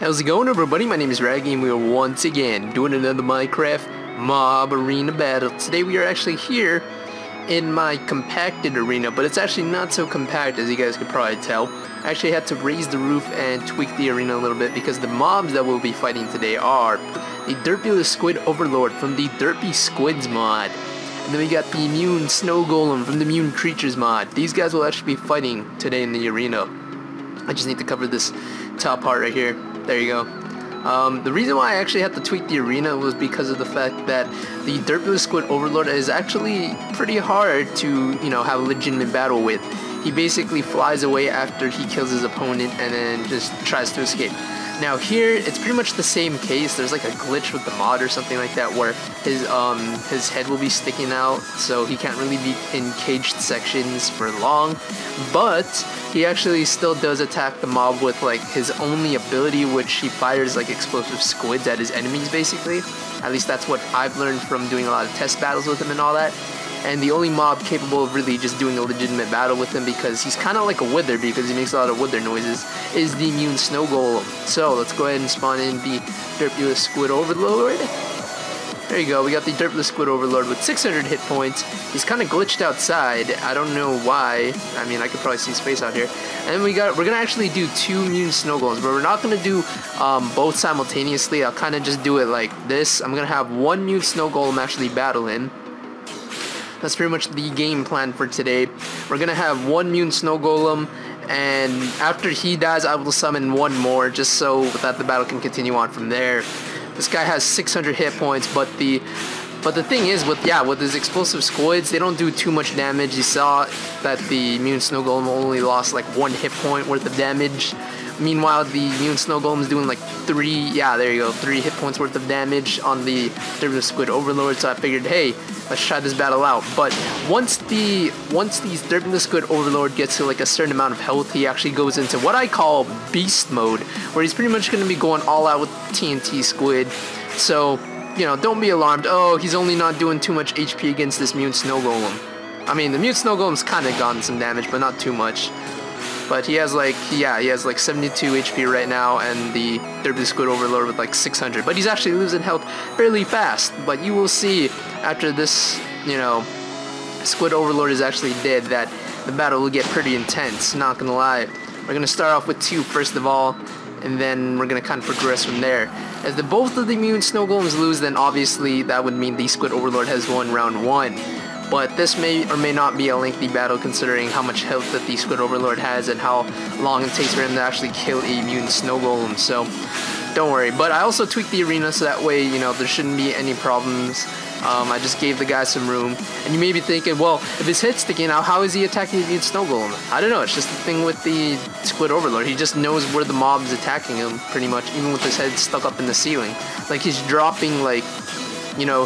How's it going, everybody? My name is Raggy and we are once again doing another Minecraft mob arena battle. Today we are actually here in my compacted arena, but it's actually not so compact as you guys could probably tell. I actually had to raise the roof and tweak the arena a little bit because the mobs that we'll be fighting today are the DERPY Squid Overlord from the DERPY Squids mod. And then we got the Mutant Snow Golem from the Mutant Creatures mod. These guys will actually be fighting today in the arena. I just need to cover this top part right here. There you go. The reason why I actually had to tweak the arena was because of the fact that the DERPY Squid Overlord is actually pretty hard to, have a legitimate battle with. He basically flies away after he kills his opponent and then just tries to escape. Now here, it's pretty much the same case. There's like a glitch with the mod or something like that where his head will be sticking out, so he can't really be in caged sections for long. But he actually still does attack the mob with like his only ability, which he fires like explosive squids at his enemies basically. At least that's what I've learned from doing a lot of test battles with him and all that. And the only mob capable of really just doing a legitimate battle with him, because he's kind of like a wither because he makes a lot of wither noises, is the Mutant Snow Golem. So let's go ahead and spawn in the DERPY Squid Overlord. There you go, we got the DERPY Squid Overlord with 600 hit points. He's kind of glitched outside. I don't know why. I mean, I could probably see space out here. And we're gonna actually do 2 Mutant Snow Golems, but we're not gonna do both simultaneously. I'll kind of just do it like this. I'm gonna have 1 Mutant Snow Golem actually battle him. That's pretty much the game plan for today. We're gonna have 1 Mutant Snow Golem, and after he dies, I will summon 1 more, just so that the battle can continue on from there. This guy has 600 hit points, but the thing is, with his explosive squids, they don't do too much damage. You saw that the Mutant Snow Golem only lost like 1 hit point worth of damage. Meanwhile, the Mutant Snow Golem is doing like 3 hit points worth of damage on the DERPY Squid Overlord, so I figured, hey, let's try this battle out. But once these DERPY Squid Overlord gets to like a certain amount of health, he actually goes into what I call beast mode, where he's pretty much going to be going all out with TNT Squid. So, don't be alarmed. Oh, he's only not doing too much HP against this Mutant Snow Golem. I mean, the Mutant Snow Golem's kind of gotten some damage, but not too much. But he has like 72 HP right now, and the DERPY Squid Overlord with like 600. But he's actually losing health fairly fast. But you will see after this, Squid Overlord is actually dead, that the battle will get pretty intense. Not gonna lie. We're gonna start off with 2 first of all, and then we're gonna kind of progress from there. As both of the Mutant Snow Golems lose, then obviously that would mean the Squid Overlord has won round 1. But this may or may not be a lengthy battle, considering how much health that the Squid Overlord has and how long it takes for him to actually kill a Mutant Snow Golem. So don't worry. But I also tweaked the arena so that way, there shouldn't be any problems. I just gave the guy some room. And you may be thinking, well, if his head's sticking out, how is he attacking the Mutant Snow Golem? I don't know. It's just the thing with the Squid Overlord. He just knows where the mob is attacking him, pretty much, even with his head stuck up in the ceiling. Like, he's dropping, like,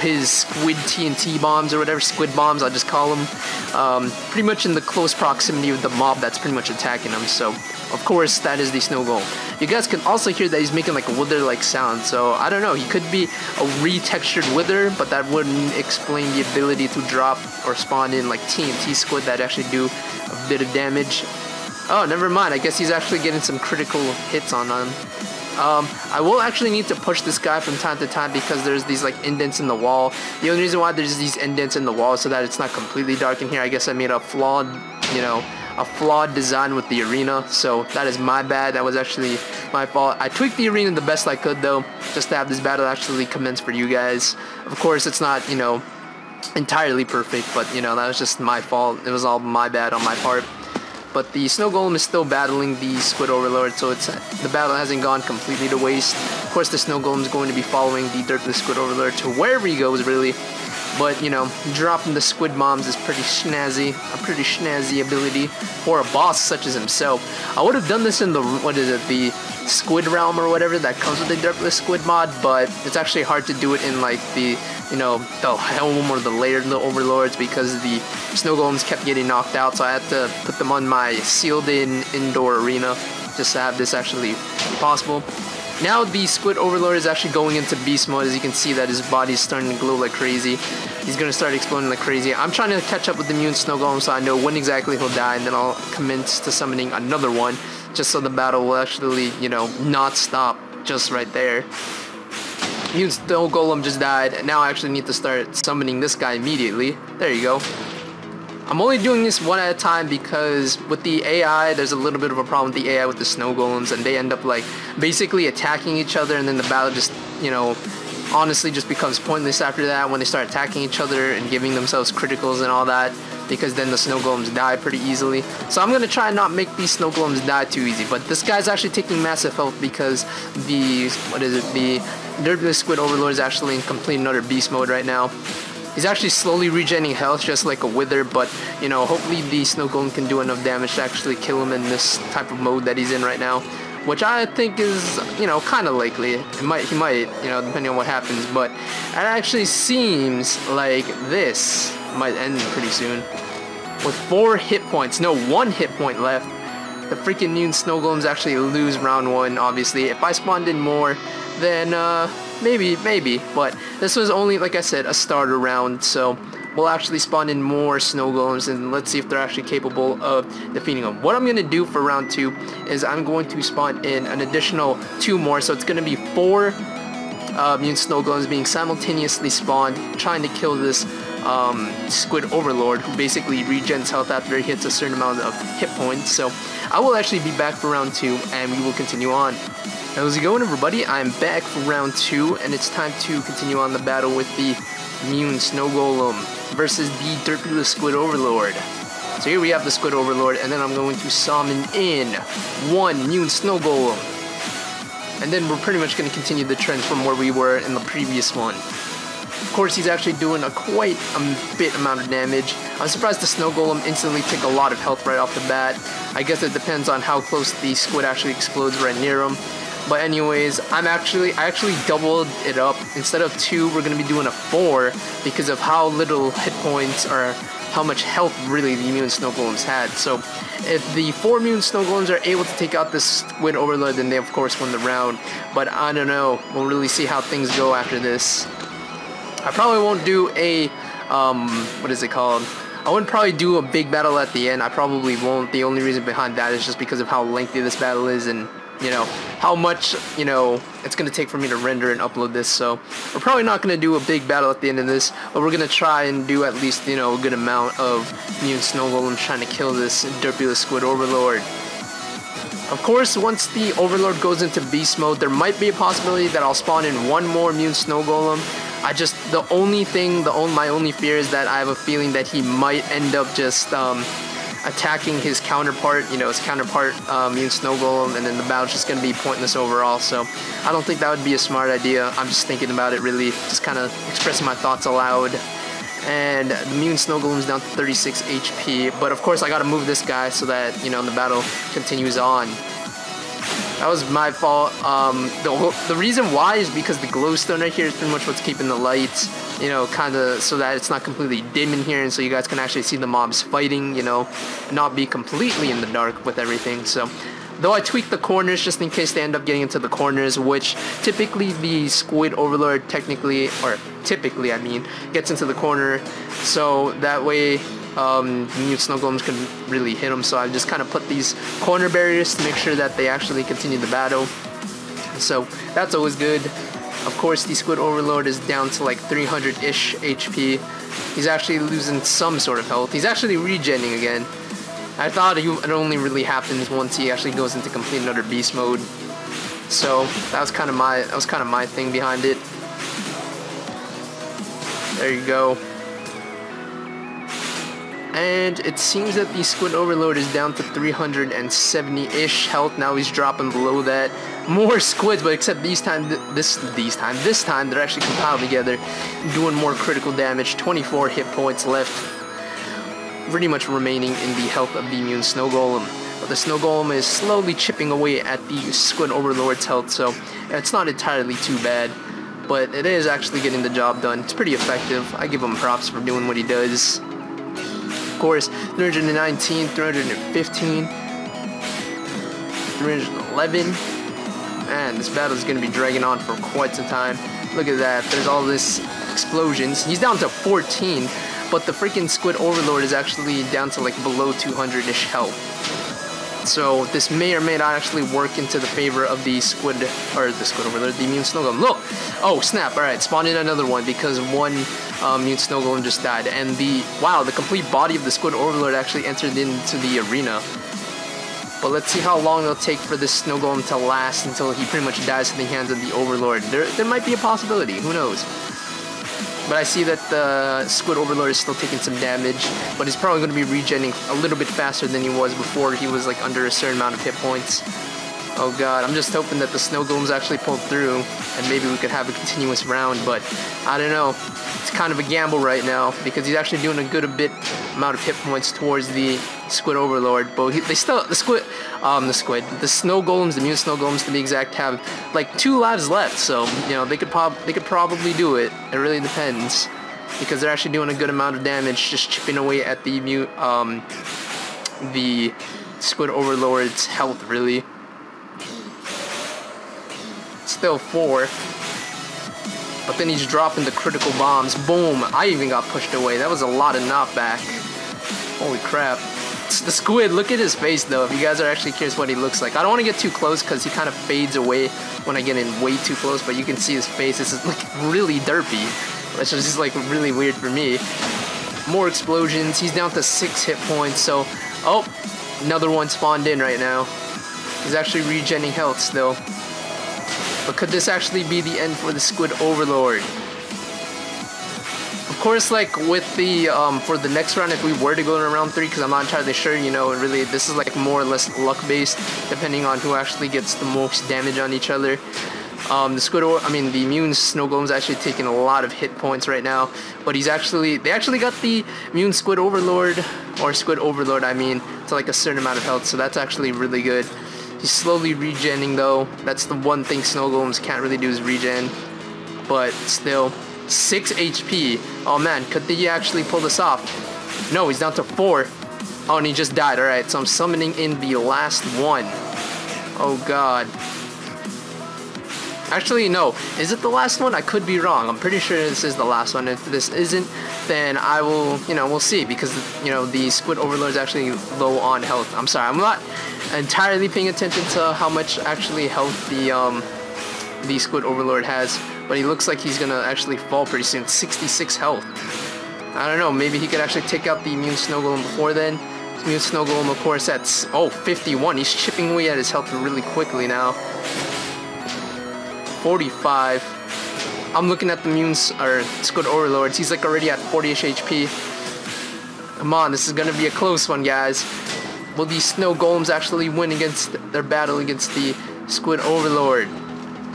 his squid TNT bombs or whatever, squid bombs, I'll just call them, pretty much in the close proximity of the mob that's pretty much attacking him. So, of course, that is the Snow Golem. You guys can also hear that he's making like a wither-like sound, so I don't know, he could be a retextured wither, but that wouldn't explain the ability to drop or spawn in like TNT squid that actually do a bit of damage. Oh, never mind, I guess he's actually getting some critical hits on him. I will actually need to push this guy from time to time because there's these like indents in the wall. The only reason why there's these indents in the wall is so that it's not completely dark in here. I guess I made a flawed design with the arena, so that is my bad. That was actually my fault. I tweaked the arena the best I could though, just to have this battle actually commence for you guys. Of course, it's not, entirely perfect, but that was just my fault. It was all my bad on my part. But the Snow Golem is still battling the Squid Overlord, so the battle hasn't gone completely to waste. Of course, the Snow Golem is going to be following the DERPY Squid Overlord to wherever he goes, really. But, dropping the squid bombs is pretty snazzy ability for a boss such as himself. I would have done this in the Squid Realm or whatever that comes with the DERPY Squid mod, but it's actually hard to do it in like the Helm or the Lair of the Overlords because the Snow Golems kept getting knocked out, so I had to put them on my sealed-in indoor arena just to have this actually possible. Now the Squid Overlord is actually going into beast mode. As you can see that his body is starting to glow like crazy. He's going to start exploding like crazy. I'm trying to catch up with the Mutant Snow Golem so I know when exactly he'll die, and then I'll commence to summoning another one just so the battle will actually, not stop just right there. Mutant Snow Golem just died, and now I actually need to start summoning this guy immediately. There you go. I'm only doing this one at a time because with the AI, there's a little bit of a problem with the AI with the Snow Golems, and they end up like basically attacking each other, and then the battle just, you know, honestly just becomes pointless after that when they start attacking each other and giving themselves criticals and all that, because then the Snow Golems die pretty easily. So I'm going to try and not make these Snow Golems die too easy, but this guy's actually taking massive health because the, the DERPY Squid Overlord is actually in complete and utter beast mode right now. He's actually slowly regenerating health just like a Wither, but, you know, hopefully the Snow Golem can do enough damage to actually kill him in this type of mode that he's in right now, which I think is, you know, kind of likely. He might, you know, depending on what happens, but it actually seems like this might end pretty soon. With 4 hit points, no, 1 hit point left, the freaking Mutant Snow Golems actually lose round 1, obviously. If I spawned in more, then, maybe, but this was only, like I said, a starter round, so we'll actually spawn in more Snow Golems, and let's see if they're actually capable of defeating them. What I'm going to do for round 2 is I'm going to spawn in an additional 2 more, so it's going to be 4 Mutant Snow Golems being simultaneously spawned, trying to kill this Squid Overlord, who basically regens health after he hits a certain amount of hit points. So I will actually be back for round 2, and we will continue on. How's it going, everybody? I'm back for round 2, and it's time to continue on the battle with the Mutant Snow Golem versus the DERPY Squid Overlord. So here we have the Squid Overlord, and then I'm going to summon in 1 Mutant Snow Golem. And then we're pretty much going to continue the trend from where we were in the previous one. Of course, he's actually doing quite a bit amount of damage. I'm surprised the Snow Golem instantly took a lot of health right off the bat. I guess it depends on how close the squid actually explodes right near him. But anyways, I actually doubled it up. Instead of 2, we're going to be doing a 4 because of how little hit points or how much health really the Mutant Snow Golems had. So if the 4 Mutant Snow Golems are able to take out this Squid Overlord, then they of course win the round. But I don't know. We'll really see how things go after this. I probably won't do a, what is it called? I wouldn't probably do a big battle at the end. I probably won't. The only reason behind that is just because of how lengthy this battle is and, you know, how much, you know, it's going to take for me to render and upload this. So we're probably not going to do a big battle at the end of this, but we're going to try and do at least, you know, a good amount of Mutant Snow Golems trying to kill this DERPY Squid Overlord. Of course, once the Overlord goes into beast mode, there might be a possibility that I'll spawn in 1 more Mutant Snow Golem. My only fear is that I have a feeling that he might end up just attacking his counterpart, Mutant Snow Golem, and then the battle's just going to be pointless overall. So I don't think that would be a smart idea. I'm just thinking about it, really, just kind of expressing my thoughts aloud. And the Mutant Snow Golem's down to 36 HP, but of course I gotta move this guy so that, you know, the battle continues on. That was my fault. The reason why is because the glowstone right here is pretty much what's keeping the lights, you know, kind of so that it's not completely dim in here, and so you guys can actually see the mobs fighting, you know, not be completely in the dark with everything. So though I tweaked the corners just in case they end up getting into the corners, which typically the Squid Overlord typically I mean, gets into the corner, so that way Mutant Snow Golems can really hit them. So I just kind of put these corner barriers to make sure that they actually continue the battle. So that's always good. Of course, the Squid Overlord is down to like 300-ish HP. He's actually losing some sort of health. He's actually regenning again. I thought it only really happens once he actually goes into complete and utter beast mode. So that was kind of my thing behind it. There you go. And it seems that the Squid Overlord is down to 370-ish health. Now he's dropping below that. More squids, but except this time they're actually compiled together, doing more critical damage. 24 hit points left, pretty much remaining in the health of the Mutant Snow Golem. But the Snow Golem is slowly chipping away at the Squid Overlord's health, so it's not entirely too bad. But it is actually getting the job done. It's pretty effective. I give him props for doing what he does. Of course, 319, 315, 311. Man, this battle is going to be dragging on for quite some time. Look at that. There's all this explosions. He's down to 14, but the freaking Squid Overlord is actually down to like below 200-ish health. So this may or may not actually work into the favor of the squid, or the squid overlord, the Mutant Snow Golem. Look! Oh, snap. Alright, spawned in another one because one Mutant Snow Golem just died. And wow, the complete body of the squid overlord actually entered into the arena. But let's see how long it'll take for this Snow Golem to last until he pretty much dies in the hands of the Overlord. There might be a possibility, who knows. But I see that the Squid Overlord is still taking some damage, but he's probably going to be regenerating a little bit faster than he was before. He was like under a certain amount of hit points. Oh god, I'm just hoping that the Snow Golems actually pulled through, and maybe we could have a continuous round, but I don't know. It's kind of a gamble right now, because he's actually doing a good amount of hit points towards the Squid Overlord, but the Snow Golems, the Mutant Snow Golems to be exact, have like 2 lives left, so you know they could probably do it. It really depends, because they're actually doing a good amount of damage, just chipping away at the Squid Overlord's health, really. Still 4. But then he's dropping the critical bombs. Boom! I even got pushed away. That was a lot of knockback. Holy crap. The squid, look at his face though, if you guys are actually curious what he looks like. I don't want to get too close because he kind of fades away when I get in way too close, but you can see his face. This is like really derpy, which is just like really weird for me. More explosions. He's down to 6 hit points, so... Oh! Another one spawned in right now. He's actually regenerating health still. But could this actually be the end for the Squid Overlord? Of course, like with the for the next round, if we were to go to round 3, because I'm not entirely sure, you know, really this is like more or less luck based, depending on who actually gets the most damage on each other. The Mutant Snow Golem's actually taking a lot of hit points right now, but they actually got the Mutant Squid Overlord, or Squid Overlord, I mean, to like a certain amount of health, so that's actually really good. He's slowly regenning though. That's the one thing Snow Golems can't really do is regen. But still, 6 HP. Oh man, could he actually pull this off? No, he's down to 4. Oh, and he just died. Alright, so I'm summoning in the last one. Oh god. Actually, no. Is it the last one? I could be wrong. I'm pretty sure this is the last one. If this isn't, then I will, you know, we'll see. Because, you know, the Squid Overlord is actually low on health. I'm sorry, I'm not entirely paying attention to how much actually health the Squid Overlord has. But he looks like he's gonna actually fall pretty soon. 66 health. I don't know, maybe he could actually take out the Mutant Snow Golem before then. Mutant Snow Golem, of course, that's, 51. He's chipping away at his health really quickly now. 45. I'm looking at the Squid Overlords. He's like already at 40-ish HP. Come on, this is gonna be a close one, guys. Will these Snow Golems actually win against their battle against the Squid Overlord?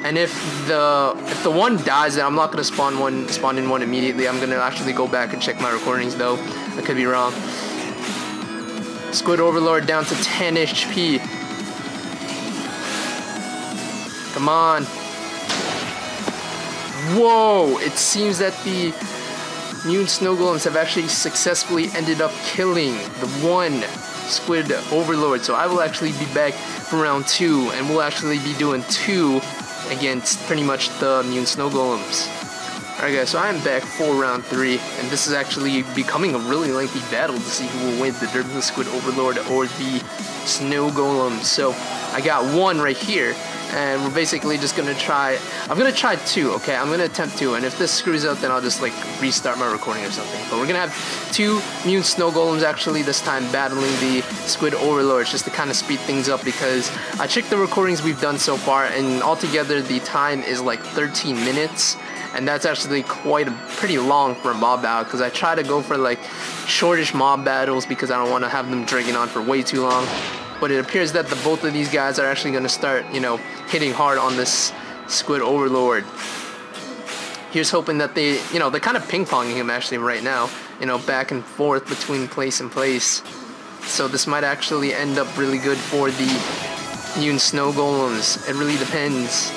And if the one dies, then I'm not gonna spawn in one immediately. I'm gonna actually go back and check my recordings though. I could be wrong. Squid Overlord down to 10 HP. Come on. Whoa! It seems that the Mutant Snow Golems have actually successfully ended up killing the one Squid Overlord. So I will actually be back for round 2, and we'll actually be doing 2 against pretty much the Mutant Snow Golems. Alright guys, so I am back for round 3, and this is actually becoming a really lengthy battle to see who will win, the Derpy Squid Overlord or the Snow Golem. So I got one right here, and we're basically just gonna try, I'm gonna try 2, okay? I'm gonna attempt 2, and if this screws up, then I'll just like restart my recording or something. But we're gonna have 2 Mutant Snow Golems actually this time battling the Squid Overlords, just to kind of speed things up, because I checked the recordings we've done so far, and altogether the time is like 13 minutes. And that's actually pretty long for a mob battle, because I try to go for like shortish mob battles because I don't want to have them dragging on for way too long. But it appears that both of these guys are actually going to start, you know, hitting hard on this Squid Overlord. Here's hoping that they, you know, they're kind of ping-ponging him actually right now, you know, back and forth between place and place. So this might actually end up really good for the Mutant Snow Golems. It really depends.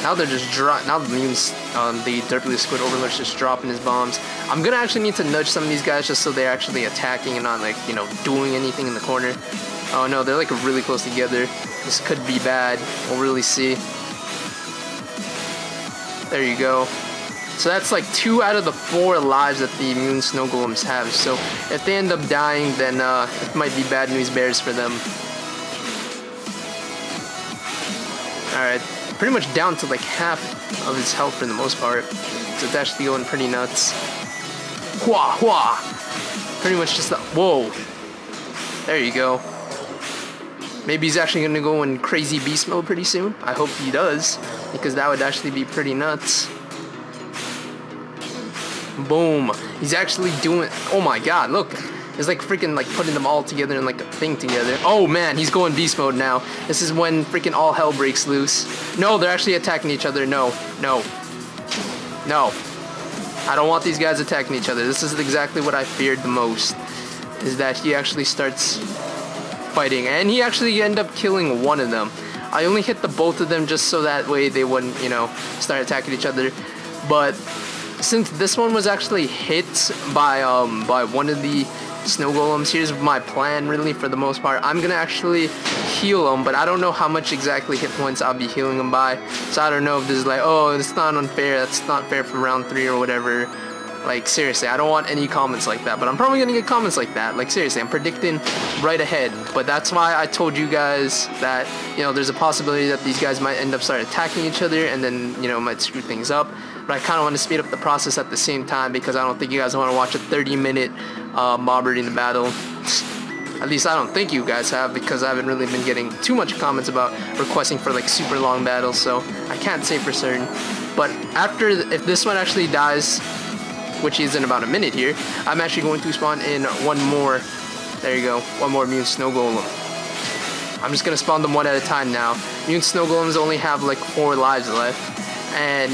Now they're just now the Mutants, the Derpy Squid Overlord's just dropping his bombs. I'm gonna actually need to nudge some of these guys just so they're actually attacking and not like, you know, doing anything in the corner. Oh no, they're like really close together. This could be bad. We'll really see. There you go. So that's like 2 out of the 4 lives that the Mutant Snow Golems have. So if they end up dying, then it might be bad news bears for them. Alright, pretty much down to like half of his health for the most part. So it's actually going pretty nuts. Hua hua! Pretty much just the, whoa! There you go. Maybe he's actually gonna go in crazy beast mode pretty soon. I hope he does, because that would actually be pretty nuts. Boom! He's actually doing, oh my god, look! It's like freaking like putting them all together in like a thing together. Oh man, he's going beast mode now. This is when freaking all hell breaks loose. No, they're actually attacking each other. No, no, no. I don't want these guys attacking each other. This is exactly what I feared the most. Is that he actually starts fighting. And he actually ended up killing one of them. I only hit the both of them just so that way they wouldn't, you know, start attacking each other. But since this one was actually hit by one of the Snow Golems, here's my plan really for the most part. I'm gonna actually heal him, but I don't know how much exactly hit points I'll be healing him by. So I don't know if this is like, oh, it's not unfair, that's not fair from round 3 or whatever. Like seriously, I don't want any comments like that, but I'm probably gonna get comments like that. Like seriously, I'm predicting right ahead. But that's why I told you guys that, you know, there's a possibility that these guys might end up start attacking each other and then, you know, might screw things up. But I kind of want to speed up the process at the same time because I don't think you guys want to watch a 30-minute mob arena battle. At least I don't think you guys have, because I haven't really been getting too much comments about requesting for like super long battles, so I can't say for certain. But after, if this one actually dies, which is in about a minute here, I'm actually going to spawn in one more, there you go, one more Mutant Snow Golem. I'm just going to spawn them one at a time now. Mutant Snow Golems only have like 4 lives left, and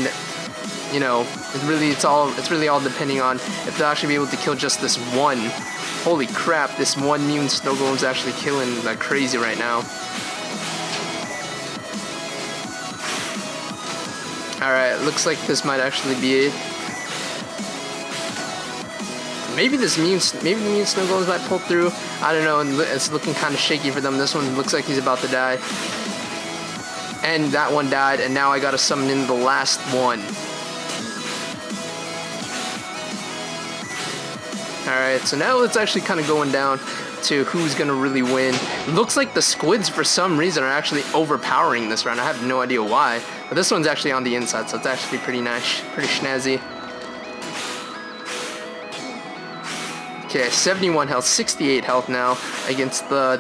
you know, it's really all depending on if they'll actually be able to kill just this one. Holy crap, this one Mutant Snow Golem's actually killing like crazy right now. Alright, looks like this might actually be it. Maybe the Mutant Snow Golems might pull through. I don't know, it's looking kind of shaky for them. This one looks like he's about to die. And that one died, and now I gotta summon in the last one. Alright, so now it's actually kind of going down to who's gonna really win. Looks like the Squids for some reason are actually overpowering this round. I have no idea why, but this one's actually on the inside, so it's actually pretty nice, pretty snazzy. Okay, 71 health, 68 health now against the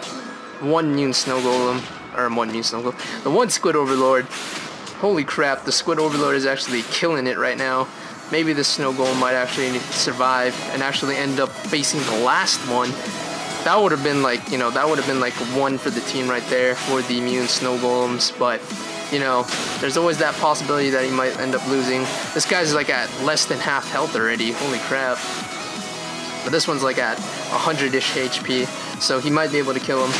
one Mutant Snow Golem, or one Mutant Snow Golem, the one Squid Overlord. Holy crap, the Squid Overlord is actually killing it right now. Maybe the Snow Golem might actually survive and actually end up facing the last one. That would have been like, you know, that would have been like 1 for the team right there for the Mutant Snow Golems. But, you know, there's always that possibility that he might end up losing. This guy's like at less than half health already. Holy crap. But this one's like at 100-ish HP. So he might be able to kill him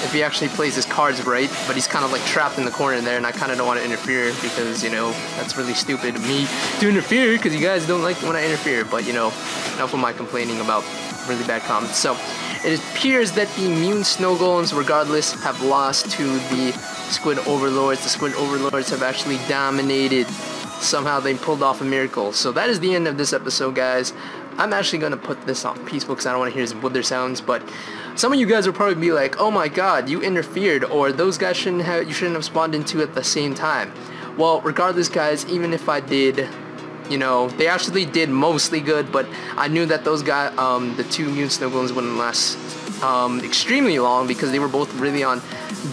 if he actually plays his cards right, but he's kind of like trapped in the corner there, and I kind of don't want to interfere because, you know, that's really stupid of me to interfere because you guys don't like when I interfere. But, you know, enough of my complaining about really bad comments. So it appears that the Mutant Snow Golems, regardless, have lost to the Squid Overlords. The Squid Overlords have actually dominated. Somehow they pulled off a miracle. So that is the end of this episode, guys. I'm actually going to put this on peaceful because I don't want to hear his wither sounds, but some of you guys will probably be like, oh my god, you interfered, or those guys you shouldn't have spawned into at the same time. Well, regardless, guys, even if I did, you know, they actually did mostly good, but I knew that those guys, the 2 Mutant Snow Golems wouldn't last extremely long because they were both really on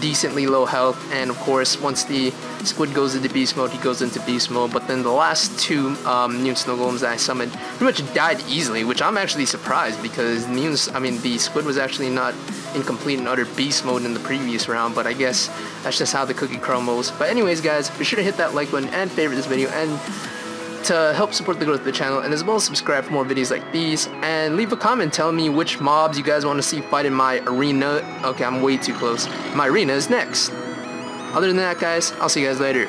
decently low health, and of course once the Squid goes into beast mode, he goes into beast mode. But then the last 2 Mutant Snow Golems that I summoned pretty much died easily, which I'm actually surprised because the Squid was actually not in complete and utter beast mode in the previous round, but I guess that's just how the cookie crumbles. But anyways, guys, be sure to hit that like button and favorite this video, and to help support the growth of the channel, and as well as subscribe for more videos like these, and leave a comment telling me which mobs you guys want to see fight in my arena. Okay, I'm way too close. My arena is next. Other than that, guys, I'll see you guys later.